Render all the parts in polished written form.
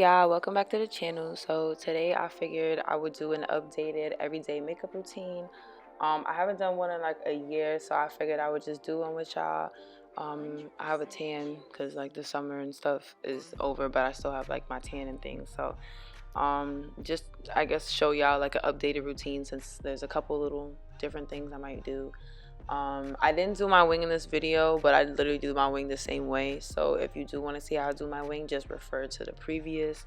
y'all, welcome back to the channel. So today I figured I would do an updated everyday makeup routine. I haven't done one in like a year, so I figured I would just do one with y'all. I have a tan because like the summer and stuff is over, but I still have like my tan and things. So just I guess show y'all like an updated routine since there's a couple little different things I might do. I didn't do my wing in this video, but I literally do my wing the same way. So if you do want to see how I do my wing, just refer to the previous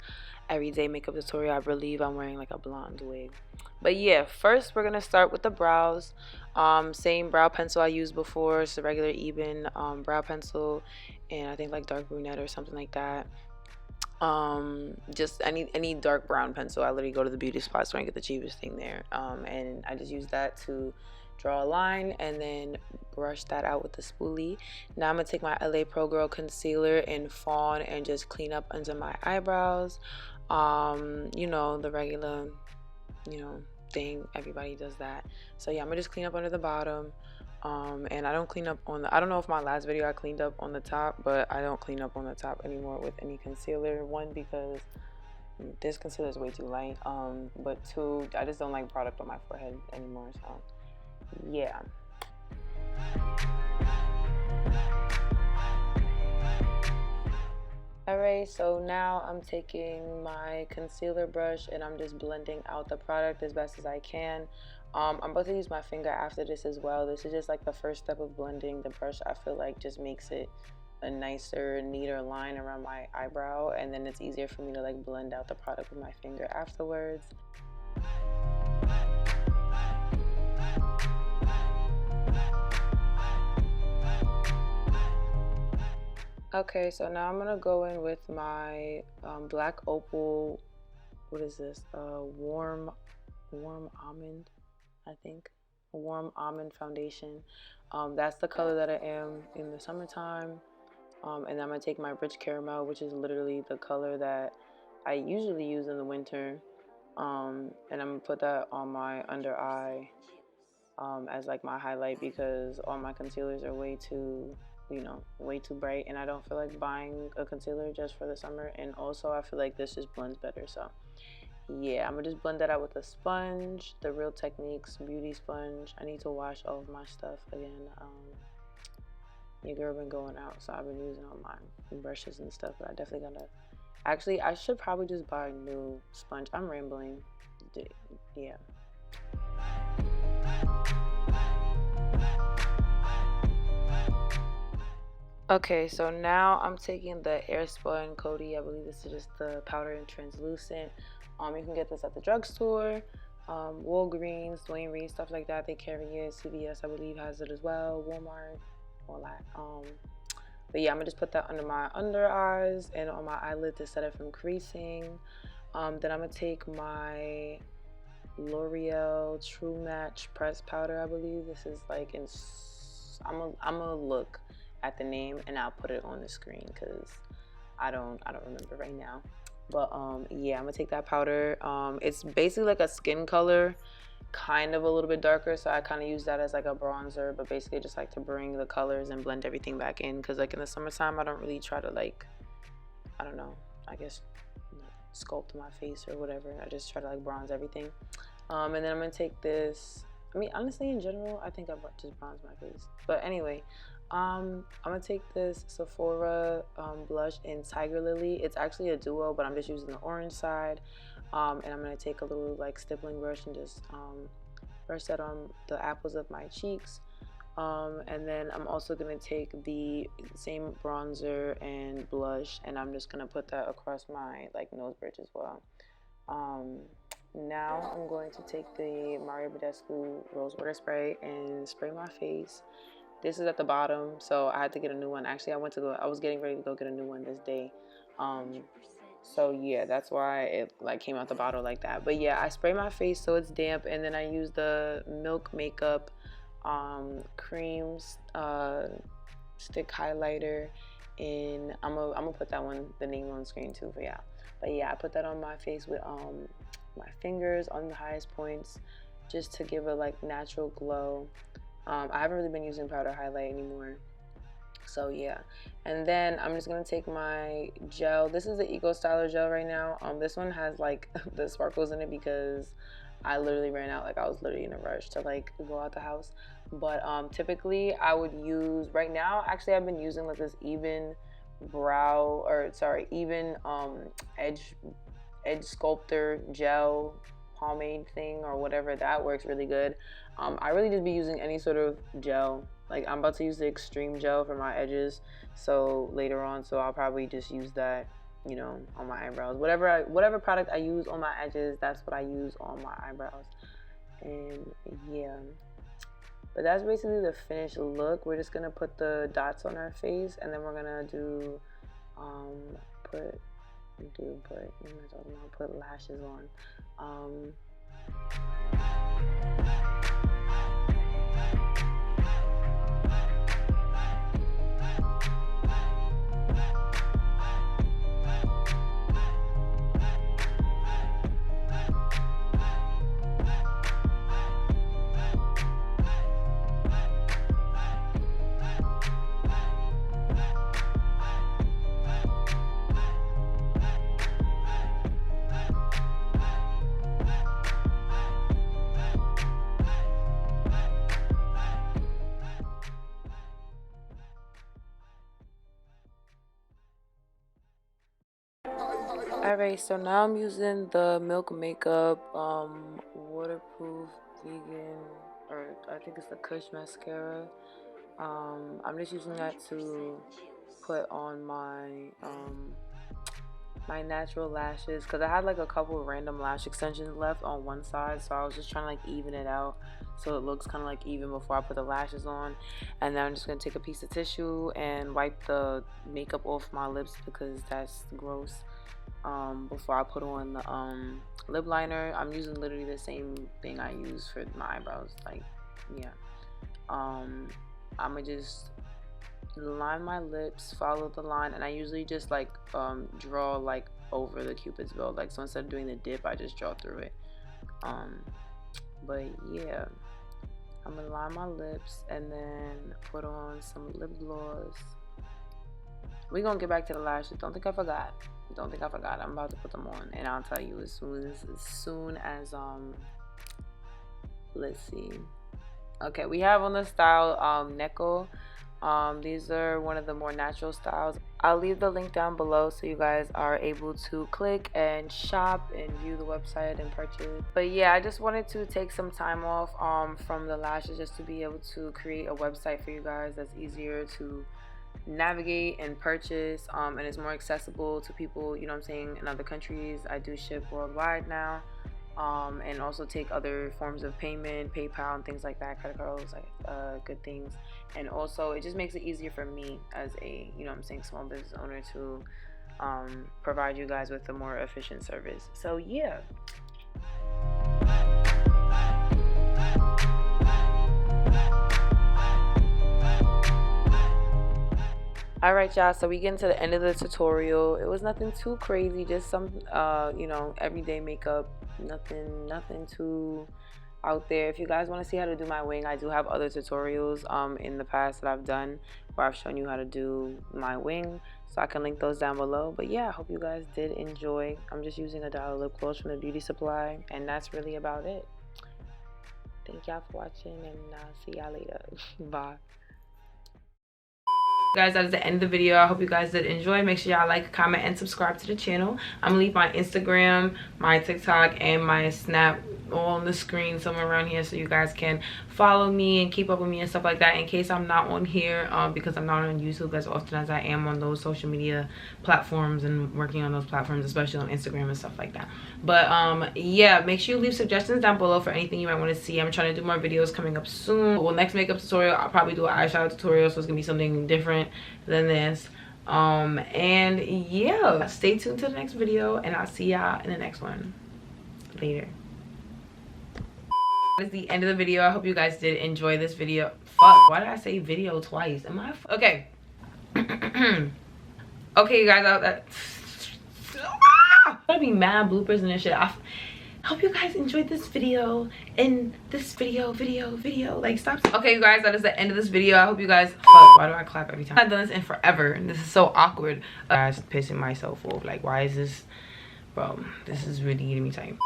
everyday makeup tutorial. I believe I'm wearing like a blonde wig. But yeah, first we're gonna start with the brows. Same brow pencil I used before. It's a regular Eben brow pencil, and I think like dark brunette or something like that. Just any dark brown pencil. I literally go to the beauty spot so I can get the cheapest thing there. And I just use that to draw a line and then brush that out with the spoolie. Now I'm gonna take my LA Pro Girl concealer in Fawn and just clean up under my eyebrows. You know, the regular, thing. Everybody does that. So yeah, I'm gonna just clean up under the bottom. And I don't clean up on the, I don't know if my last video I cleaned up on the top, but I don't clean up on the top anymore with any concealer. One, because this concealer is way too light, but two, I just don't like product on my forehead anymore. So yeah. Alright, so now I'm taking my concealer brush and I'm just blending out the product as best as I can. I'm about to use my finger after this as well. This is just like the first step of blending. The brush, I feel like, just makes it a nicer, neater line around my eyebrow, and then it's easier for me to like blend out the product with my finger afterwards. Okay, so now I'm gonna go in with my black opal. What is this? Warm almond, I think. A warm almond foundation. That's the color that I am in the summertime. And I'm gonna take my rich caramel, which is literally the color that I usually use in the winter. And I'm gonna put that on my under eye as like my highlight, because all my concealers are way too way too bright, and I don't feel like buying a concealer just for the summer. And also I feel like this just blends better. So yeah, I'm gonna just blend that out with a sponge, the Real Techniques beauty sponge. I need to wash all of my stuff again. Your girl been going out, so I've been using all my brushes and stuff, but I definitely gotta, actually I should probably just buy a new sponge. I'm rambling. Yeah. Okay, so now I'm taking the Airspun Coty. I believe this is just the powder and translucent. You can get this at the drugstore, Walgreens, Dwayne Reed, stuff like that. They carry it. CVS, I believe, has it as well. Walmart, all that. But yeah, I'm gonna just put that under my under eyes and on my eyelid to set it from creasing. Then I'm gonna take my L'Oreal True Match Press Powder. I believe this is like in. I'm gonna look at the name and I'll put it on the screen because I don't remember right now. But yeah, I'm gonna take that powder. It's basically like a skin color, kind of a little bit darker, so I kind of use that as like a bronzer, but basically just like to bring the colors and blend everything back in, because like in the summertime I don't really try to, like, I don't know, I guess sculpt my face or whatever. I just try to like bronze everything. And then I'm gonna take this, I mean, honestly, in general, I think I just bronze my face. But anyway, I'm gonna take this Sephora blush in Tiger Lily. It's actually a duo, but I'm just using the orange side. And I'm gonna take a little like stippling brush and just brush that on the apples of my cheeks. And then I'm also gonna take the same bronzer and blush, and I'm just gonna put that across my like nose bridge as well. Now I'm going to take the Mario Badescu Rose Water Spray and spray my face. This is at the bottom, so I had to get a new one. Actually, I was getting ready to go get a new one this day. So yeah, that's why it like came out the bottle like that. But yeah, I spray my face so it's damp, and then I use the Milk Makeup creams stick highlighter, and I'm gonna put that one, the name, on the screen too. But yeah, I put that on my face with my fingers on the highest points, just to give a like natural glow. I haven't really been using powder highlight anymore. So yeah, and then I'm just gonna take my gel. This is the Eco Styler gel right now. This one has like the sparkles in it because I literally ran out. Like I was literally in a rush to like go out the house. But typically I would use right now. Actually, I've been using like this even brow, or sorry, even edge sculptor gel pomade thing or whatever. That works really good. I really just be using any sort of gel. Like I'm about to use the extreme gel for my edges, so later on, so I'll probably just use that, you know, on my eyebrows. Whatever product I use on my edges, that's what I use on my eyebrows. And yeah, but that's basically the finished look. We're just gonna put the dots on our face, and then we're gonna do put lashes on. Alright, so now I'm using the Milk Makeup waterproof vegan, or I think it's the Kush mascara. I'm just using that to put on my my natural lashes, because I had like a couple of random lash extensions left on one side, so I was just trying to like even it out so it looks kind of like even before I put the lashes on. And then I'm just going to take a piece of tissue and wipe the makeup off my lips because that's gross. Before I put on the lip liner, I'm using literally the same thing I use for my eyebrows. Like, yeah. I'm gonna just line my lips, follow the line, and I usually just like draw like over the cupid's bow. Like, so instead of doing the dip, I just draw through it. But yeah, I'm gonna line my lips and then put on some lip gloss. We're gonna get back to the lashes. Don't think I forgot. Don't think I forgot. I'm about to put them on, and I'll tell you as soon as let's see. Okay, we have on the style Neko. These are one of the more natural styles. I'll leave the link down below so you guys are able to click and shop and view the website and purchase. But yeah, I just wanted to take some time off from the lashes just to be able to create a website for you guys that's easier to navigate and purchase, and it's more accessible to people, you know what I'm saying, in other countries. I do ship worldwide now, and also take other forms of payment, PayPal and things like that, credit cards, like good things. And also it just makes it easier for me as a, you know what I'm saying, small business owner to provide you guys with a more efficient service. So yeah. Alright y'all, so we get into the end of the tutorial. It was nothing too crazy, just some you know, everyday makeup, nothing too out there. If you guys want to see how to do my wing, I do have other tutorials in the past that I've done where I've shown you how to do my wing, so I can link those down below. But yeah, I hope you guys did enjoy. I'm just using a dollar lip gloss from the beauty supply, and that's really about it. Thank y'all for watching, and I'll see y'all later. Bye. Guys, that is the end of the video. I hope you guys did enjoy. Make sure y'all like, comment, and subscribe to the channel. I'm gonna leave my Instagram, my TikTok, and my Snap all on the screen somewhere around here so you guys can follow me and keep up with me and stuff like that, in case I'm not on here, because I'm not on YouTube as often as I am on those social media platforms and working on those platforms, especially on Instagram and stuff like that. But yeah, make sure you leave suggestions down below for anything you might want to see. I'm trying to do more videos coming up soon. Well, next makeup tutorial, I'll probably do an eyeshadow tutorial, so it's gonna be something different than this. And yeah, stay tuned to the next video, and I'll see y'all in the next one. Later. That is the end of the video. I hope you guys did enjoy this video. Fuck, why did I say video twice? Am I okay? Okay, you guys, gotta be mad bloopers and this shit. I hope you guys enjoyed this video and this video. Like, stop. Okay, you guys, that is the end of this video. I hope you guys, fuck, why do I clap every time? I've done this in forever and this is so awkward. Guys, pissing myself off. Like, why is this, bro, this is really getting me tight.